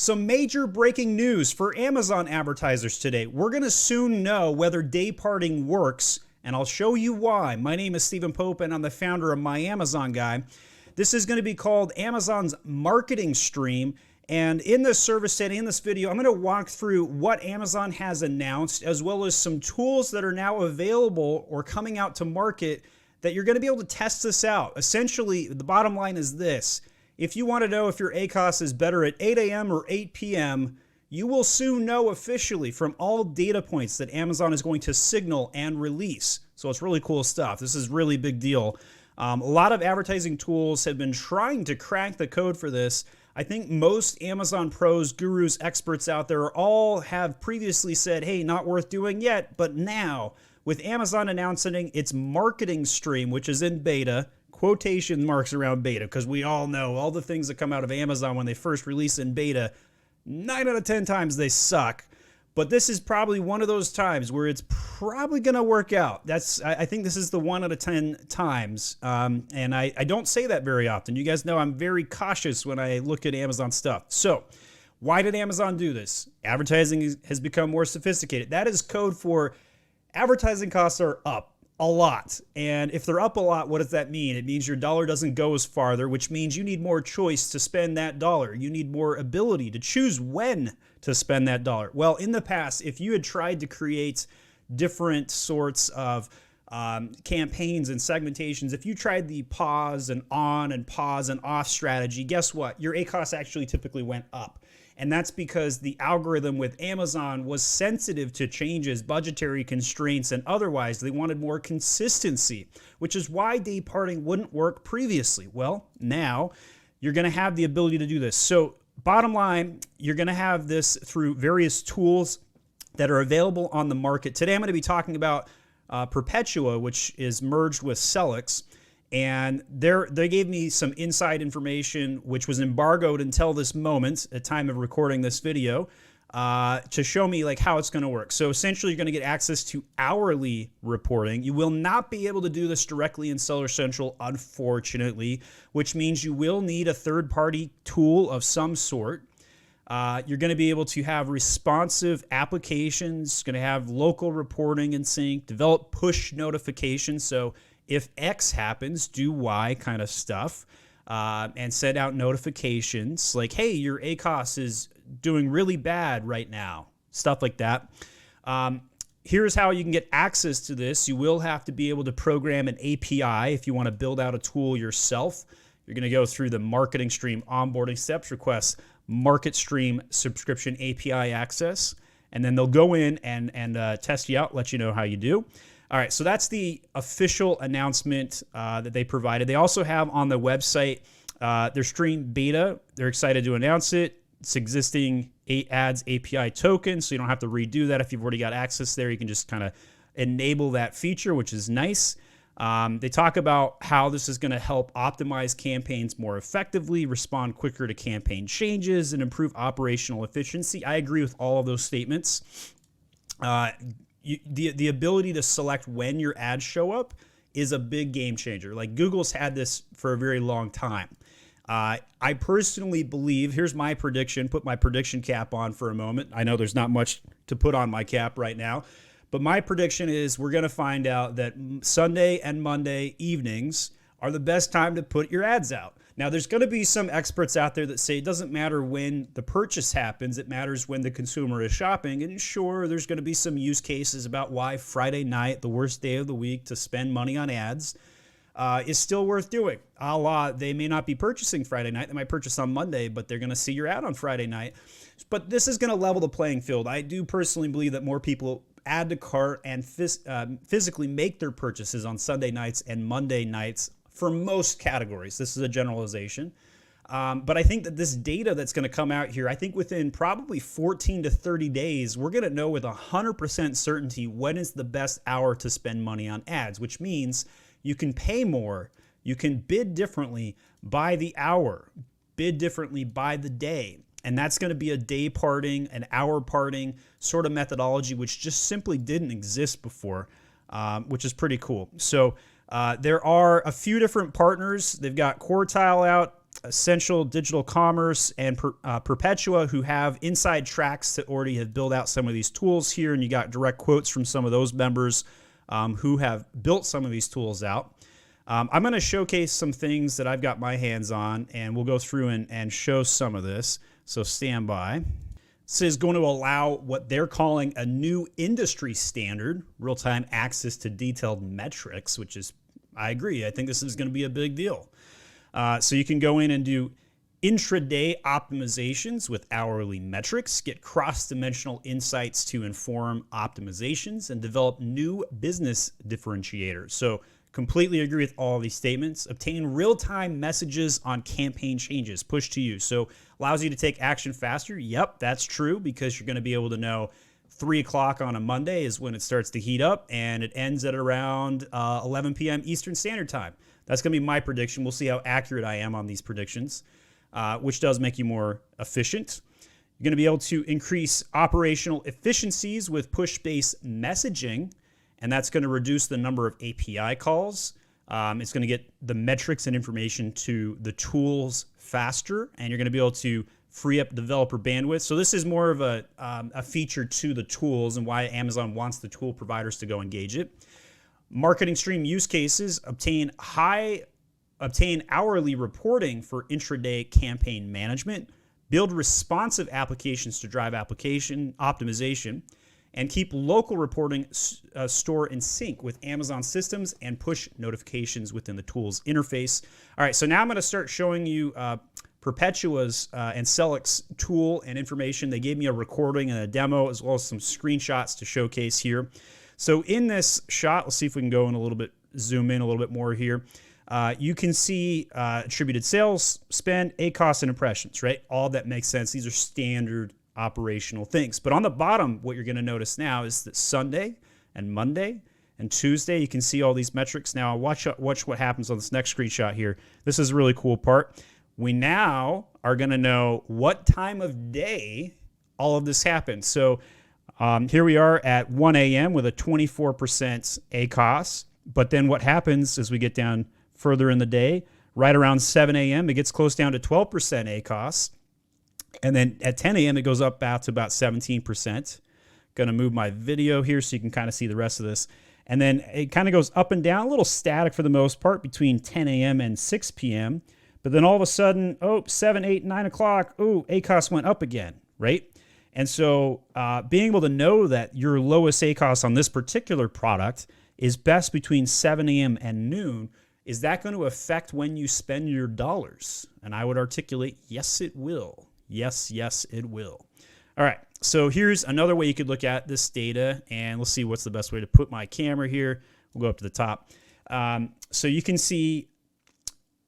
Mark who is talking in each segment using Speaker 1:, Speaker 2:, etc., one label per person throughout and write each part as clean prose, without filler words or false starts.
Speaker 1: Some major breaking news for Amazon advertisers today. We're going to soon know whether Dayparting works, and I'll show you why. My name is Stephen Pope, and I'm the founder of My Amazon Guy. This is going to be called Amazon's marketing stream, and in this service setting, in this video, I'm going to walk through what Amazon has announced, as well as some tools that are now available or coming out to market that you're going to be able to test this out. Essentially, the bottom line is this. If you want to know if your ACOS is better at 8 a.m. or 8 p.m., you will soon know officially from all data points that Amazon is going to signal and release. So it's really cool stuff. This is really big deal. A lot of advertising tools have been trying to crack the code for this. I think most Amazon pros, gurus, experts out there all have previously said, hey, not worth doing yet. But now, with Amazon announcing its marketing stream, which is in beta, quotation marks around beta, because we all know all the things that come out of Amazon when they first release in beta, 9 out of 10 times they suck. But this is probably one of those times where it's probably going to work out. I think this is the 1 out of 10 times. And I don't say that very often. You guys know I'm very cautious when I look at Amazon stuff. So why did Amazon do this? Advertising has become more sophisticated. That is code for advertising costs are up a lot. And if they're up a lot, what does that mean? It means your dollar doesn't go as farther, which means you need more choice to spend that dollar. You need more ability to choose when to spend that dollar. Well, in the past, if you had tried to create different sorts of campaigns and segmentations, if you tried the pause and on and pause and off strategy, guess what? Your ACOS actually typically went up. And that's because the algorithm with Amazon was sensitive to changes, budgetary constraints, and otherwise. They wanted more consistency, which is why Dayparting wouldn't work previously. Well, now you're going to have the ability to do this. So bottom line, you're going to have this through various tools that are available on the market. Today I'm going to be talking about Perpetua, which is merged with Sellics. And they gave me some inside information, which was embargoed until this moment, at time of recording this video, to show me like how it's going to work. So essentially, you're going to get access to hourly reporting. You will not be able to do this directly in Seller Central, unfortunately, which means you will need a third-party tool of some sort. You're going to be able to have responsive applications, going to have local reporting in sync, develop push notifications. So if X happens, do Y kind of stuff, and send out notifications like, hey, your ACOS is doing really bad right now, stuff like that. Here's how you can get access to this. You will have to be able to program an API if you want to build out a tool yourself. You're going to go through the marketing stream onboarding steps, request market stream subscription API access, and then they'll go in and test you out, let you know how you do. All right, so that's the official announcement that they provided. They also have on the website their stream beta. They're excited to announce it. It's existing ads API token, so you don't have to redo that. If you've already got access there, you can just kind of enable that feature, which is nice. They talk about how this is going to help optimize campaigns more effectively, respond quicker to campaign changes, and improve operational efficiency. I agree with all of those statements. The ability to select when your ads show up is a big game changer. Like Google's had this for a very long time. I personally believe, here's my prediction, put my prediction cap on for a moment. I know there's not much to put on my cap right now, but my prediction is we're going to find out that Sunday and Monday evenings are the best time to put your ads out. Now, there's going to be some experts out there that say it doesn't matter when the purchase happens, it matters when the consumer is shopping. And sure, there's going to be some use cases about why Friday night, the worst day of the week to spend money on ads, is still worth doing. A la, they may not be purchasing Friday night, they might purchase on Monday, but they're going to see your ad on Friday night. But this is going to level the playing field. I do personally believe that more people add to cart and physically make their purchases on Sunday nights and Monday nights for most categories. This is a generalization. But I think that this data that's going to come out here, I think within probably 14 to 30 days, we're going to know with 100% certainty when is the best hour to spend money on ads, which means you can pay more, you can bid differently by the hour, bid differently by the day. And that's going to be a day parting, an hour parting sort of methodology, which just simply didn't exist before, which is pretty cool. So there are a few different partners. They've got Quartile out. Essential Digital Commerce and Perpetua, who have inside tracks that already have built out some of these tools here, and you got direct quotes from some of those members who have built some of these tools out. I'm going to showcase some things that I've got my hands on, and we'll go through and show some of this, so stand by. This is going to allow what they're calling a new industry standard, real-time access to detailed metrics, which is, I agree, I think this is going to be a big deal. So you can go in and do intraday optimizations with hourly metrics, get cross-dimensional insights to inform optimizations, and develop new business differentiators. So completely agree with all of these statements. Obtain real-time messages on campaign changes pushed to you. So allows you to take action faster. Yep, that's true, because you're going to be able to know 3 o'clock on a Monday is when it starts to heat up, and it ends at around 11 p.m. Eastern Standard Time. That's going to be my prediction. We'll see how accurate I am on these predictions, which does make you more efficient. You're going to be able to increase operational efficiencies with push-based messaging, and that's going to reduce the number of API calls. It's going to get the metrics and information to the tools faster, and you're going to be able to free up developer bandwidth. So this is more of a feature to the tools and why Amazon wants the tool providers to go engage it. Marketing stream use cases, obtain hourly reporting for intraday campaign management, build responsive applications to drive application optimization, and keep local reporting store in sync with Amazon systems and push notifications within the tools interface. All right, so now I'm going to start showing you Perpetua's and Sellics tool and information. They gave me a recording and a demo as well as some screenshots to showcase here. So in this shot, let's see if we can go in a little bit, zoom in a little bit more here. You can see attributed sales, spend, ACoS, and impressions, right? All that makes sense. These are standard operational things. But on the bottom, what you're going to notice now is that Sunday and Monday and Tuesday, you can see all these metrics. Now watch what happens on this next screenshot here. This is a really cool part. We now are going to know what time of day all of this happens. So here we are at 1 a.m. with a 24% ACoS. But then what happens as we get down further in the day, right around 7 a.m., it gets close down to 12% ACoS. And then at 10 a.m., it goes up to about 17%. Going to move my video here so you can kind of see the rest of this. And then it kind of goes up and down, a little static for the most part between 10 a.m. and 6 p.m. But then all of a sudden, 7, 8, 9 o'clock, ACoS went up again, right? And so being able to know that your lowest ACoS on this particular product is best between 7 a.m. and noon, is that going to affect when you spend your dollars? And I would articulate, yes, it will. Yes, it will. All right, so here's another way you could look at this data, and let's see what's the best way to put my camera here. We'll go up to the top. So you can see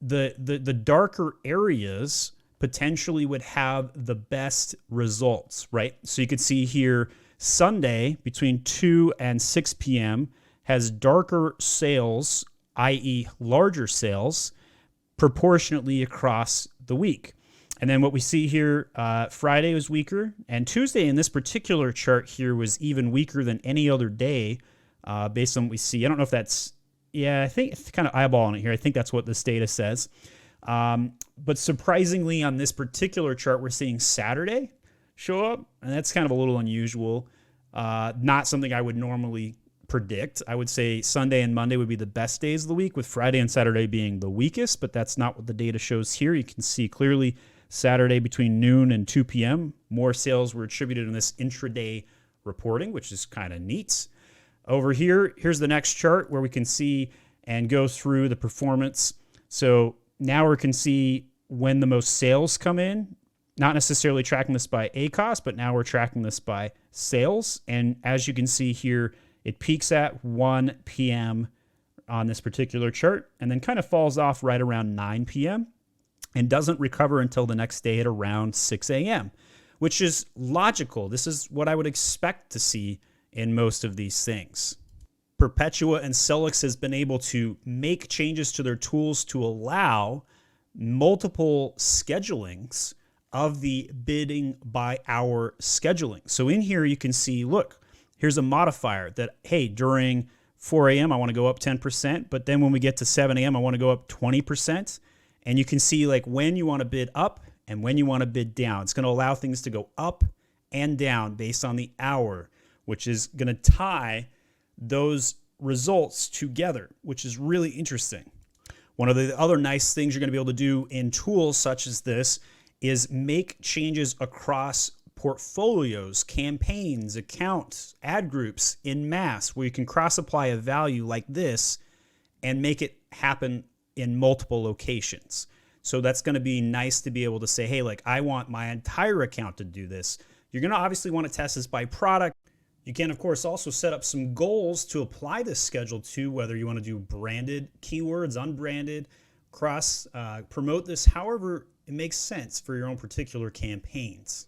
Speaker 1: the darker areas potentially would have the best results, right? So you could see here, Sunday between 2 and 6 p.m. has darker sales, i.e. larger sales, proportionately across the week. And then what we see here, Friday was weaker, and Tuesday in this particular chart here was even weaker than any other day based on what we see. I don't know if that's, I think it's kind of eyeballing it here. I think that's what this data says. But surprisingly on this particular chart, we're seeing Saturday show up, and that's kind of a little unusual. Not something I would normally predict. I would say Sunday and Monday would be the best days of the week, with Friday and Saturday being the weakest, but that's not what the data shows here. You can see clearly Saturday between noon and 2 p.m., more sales were attributed in this intraday reporting, which is kind of neat. Over here, here's the next chart where we can see and go through the performance. So now we can see when the most sales come in, not necessarily tracking this by ACoS, but now we're tracking this by sales. And as you can see here, it peaks at 1 p.m. on this particular chart and then kind of falls off right around 9 p.m. and doesn't recover until the next day at around 6 a.m., which is logical. This is what I would expect to see in most of these things. Perpetua and Sellics has been able to make changes to their tools to allow multiple schedulings of the bidding by hour scheduling. So in here you can see, look, here's a modifier that, hey, during 4 a.m. I want to go up 10%, but then when we get to 7 a.m. I want to go up 20%. And you can see like when you want to bid up and when you want to bid down. It's going to allow things to go up and down based on the hour, which is going to tie those results together, which is really interesting. One of the other nice things you're going to be able to do in tools such as this is make changes across portfolios, campaigns, accounts, ad groups in mass, where you can cross-apply a value like this and make it happen in multiple locations. So that's going to be nice to be able to say, hey, like I want my entire account to do this. You're going to obviously want to test this by product. You can, of course, also set up some goals to apply this schedule to, whether you want to do branded keywords, unbranded, cross, promote this however it makes sense for your own particular campaigns.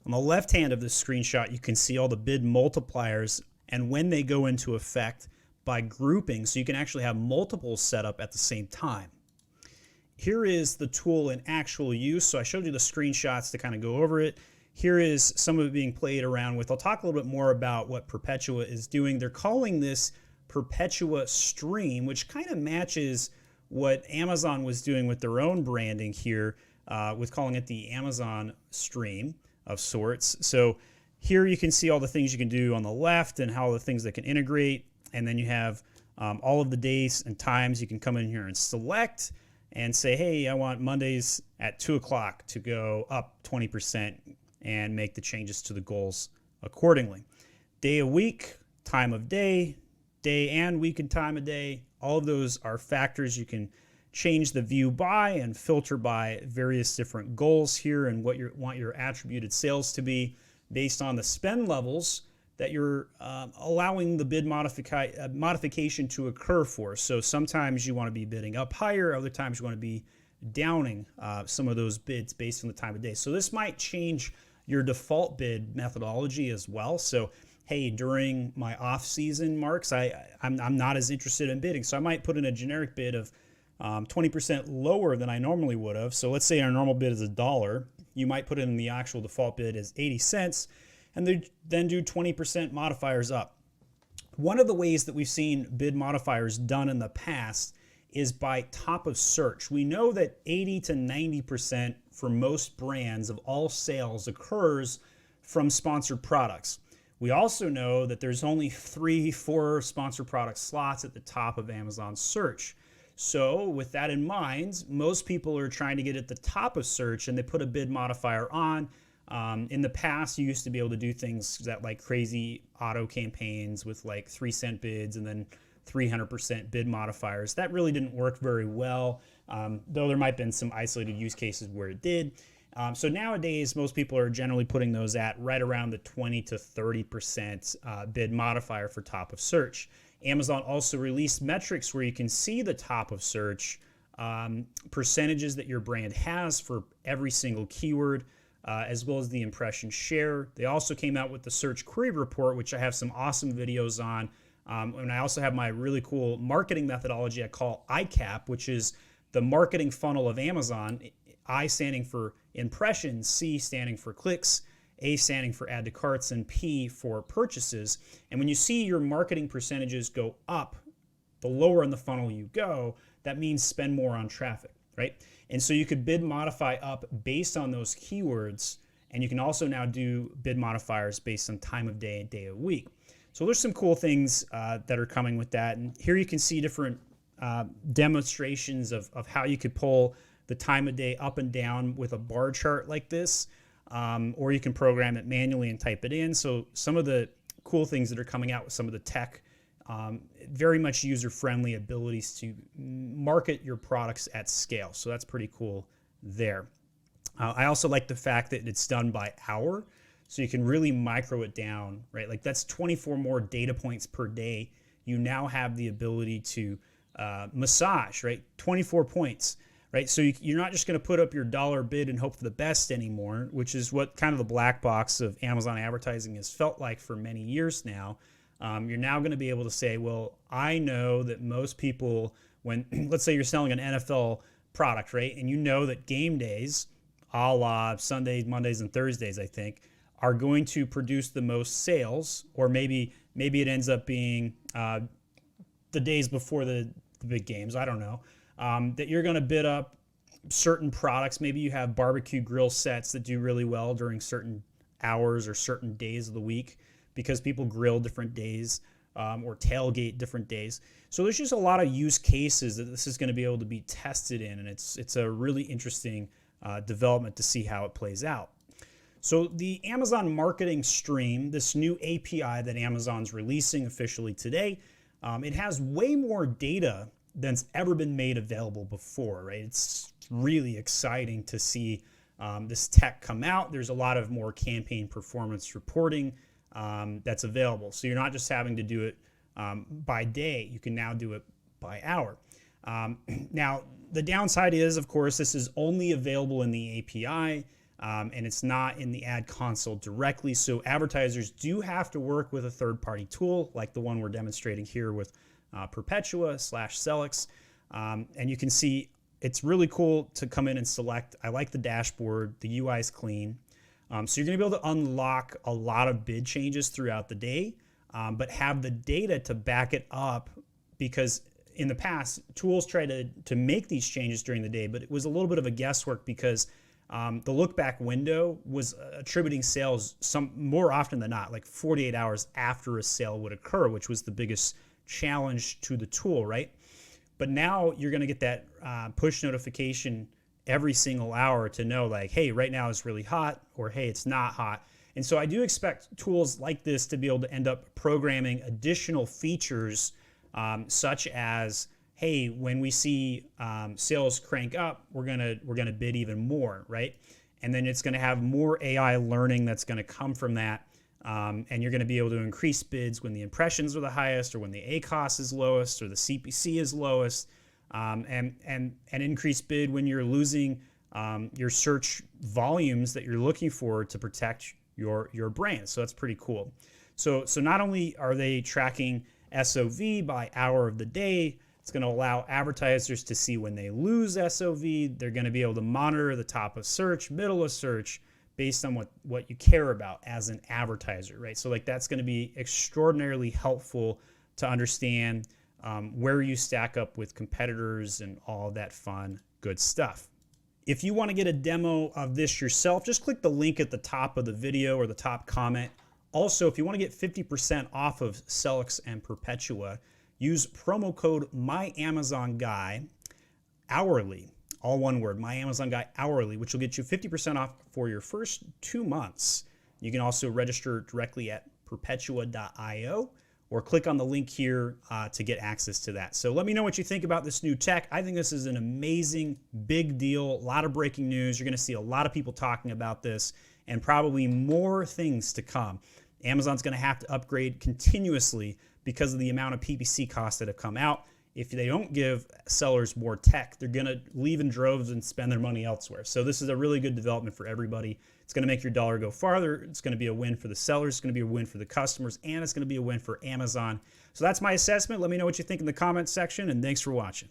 Speaker 1: On the left hand of this screenshot, you can see all the bid multipliers and when they go into effect by grouping, so you can actually have multiple set up at the same time. Here is the tool in actual use. So I showed you the screenshots to kind of go over it. Here is some of it being played around with. I'll talk a little bit more about what Perpetua is doing. They're calling this Perpetua Stream, which kind of matches what Amazon was doing with their own branding here, with calling it the Amazon Stream of sorts. So here you can see all the things you can do on the left and how the things that can integrate. And then you have all of the days and times you can come in here and select and say, hey, I want Mondays at 2 o'clock to go up 20% and make the changes to the goals accordingly. Day of week, time of day, day and week and time of day, all of those are factors you can change the view by and filter by various different goals here and what you want your attributed sales to be based on the spend levels that you're allowing the bid modification to occur for. So sometimes you want to be bidding up higher, other times you want to be downing some of those bids based on the time of day. So this might change your default bid methodology as well. So hey, during my off-season marks, I'm not as interested in bidding. So I might put in a generic bid of 20% lower than I normally would have. So let's say our normal bid is $1. You might put in the actual default bid as 80 cents and then do 20% modifiers up. One of the ways that we've seen bid modifiers done in the past is by top of search. We know that 80 to 90% for most brands of all sales occurs from sponsored products. We also know that there's only 3-4 sponsored product slots at the top of Amazon search. So with that in mind, most people are trying to get at the top of search and they put a bid modifier on. In the past, you used to be able to do things that like crazy auto campaigns with like 3-cent bids and then 300% bid modifiers. That really didn't work very well, though there might have been some isolated use cases where it did. So nowadays, most people are generally putting those at right around the 20 to 30% bid modifier for top of search. Amazon also released metrics where you can see the top of search percentages that your brand has for every single keyword, as well as the impression share. They also came out with the search query report, which I have some awesome videos on. And I also have my really cool marketing methodology I call ICAP, which is the marketing funnel of Amazon. I standing for impressions, C standing for clicks, A standing for add to carts, and P for purchases. And when you see your marketing percentages go up, the lower in the funnel you go, that means spend more on traffic, right? And so you could bid modify up based on those keywords, and you can also now do bid modifiers based on time of day and day of week. So there's some cool things that are coming with that. And here you can see different demonstrations of how you could pull the time of day up and down with a bar chart like this, or you can program it manually and type it in. So some of the cool things that are coming out with some of the tech, very much user-friendly abilities to market your products at scale. So that's pretty cool there. I also like the fact that it's done by hour. So you can really micro it down, right? Like that's 24 more data points per day. You now have the ability to massage, right? 24 points, right? So you're not just going to put up your dollar bid and hope for the best anymore, which is what kind of the black box of Amazon advertising has felt like for many years now. You're now going to be able to say, well, I know that most people, when, let's say you're selling an NFL product, right? And you know that game days, a la Sundays, Mondays, and Thursdays, I think, are going to produce the most sales, or maybe it ends up being the days before the big games, I don't know, that you're going to bid up certain products. Maybe you have barbecue grill sets that do really well during certain hours or certain days of the week because people grill different days or tailgate different days. So there's just a lot of use cases that this is going to be able to be tested in, and it's a really interesting development to see how it plays out. So the Amazon marketing stream, this new API that Amazon's releasing officially today, it has way more data than's ever been made available before, right? It's really exciting to see this tech come out. There's a lot of more campaign performance reporting that's available. So you're not just having to do it by day, you can now do it by hour. Now, the downside is, of course, this is only available in the API, and it's not in the ad console directly. So advertisers do have to work with a third-party tool like the one we're demonstrating here with Perpetua/Sellics. And you can see it's really cool to come in and select. I like the dashboard. The UI is clean. So you're going to be able to unlock a lot of bid changes throughout the day, but have the data to back it up, because in the past, tools tried to make these changes during the day, but it was a little bit of a guesswork because the look back window was attributing sales more often than not, like 48 hours after a sale would occur, which was the biggest challenge to the tool, right? But now you're going to get that push notification every single hour to know, like, hey, right now it's really hot, or hey, it's not hot. And so I do expect tools like this to be able to end up programming additional features, such as, hey, when we see sales crank up, we're gonna bid even more, right? And then it's gonna have more AI learning that's gonna come from that, and you're gonna be able to increase bids when the impressions are the highest, or when the ACoS is lowest, or the CPC is lowest, and increase bid when you're losing your search volumes that you're looking for to protect your brand. So that's pretty cool. So not only are they tracking SOV by hour of the day, it's going to allow advertisers to see when they lose SOV. They're going to be able to monitor the top of search, middle of search, based on what you care about as an advertiser, right? So like that's going to be extraordinarily helpful to understand where you stack up with competitors and all that fun, good stuff. If you want to get a demo of this yourself, just click the link at the top of the video or the top comment. Also, if you want to get 50% off of Sellics and Perpetua, use promo code MyAmazonGuy hourly, all one word, MyAmazonGuy hourly, which will get you 50% off for your first 2 months. You can also register directly at perpetua.io or click on the link here to get access to that. So let me know what you think about this new tech. I think this is an amazing, big deal, a lot of breaking news. You're going to see a lot of people talking about this and probably more things to come. Amazon's going to have to upgrade continuously because of the amount of PPC costs that have come out. If they don't give sellers more tech, they're going to leave in droves and spend their money elsewhere. So this is a really good development for everybody. It's going to make your dollar go farther. It's going to be a win for the sellers. It's going to be a win for the customers, and it's going to be a win for Amazon. So that's my assessment. Let me know what you think in the comments section, and thanks for watching.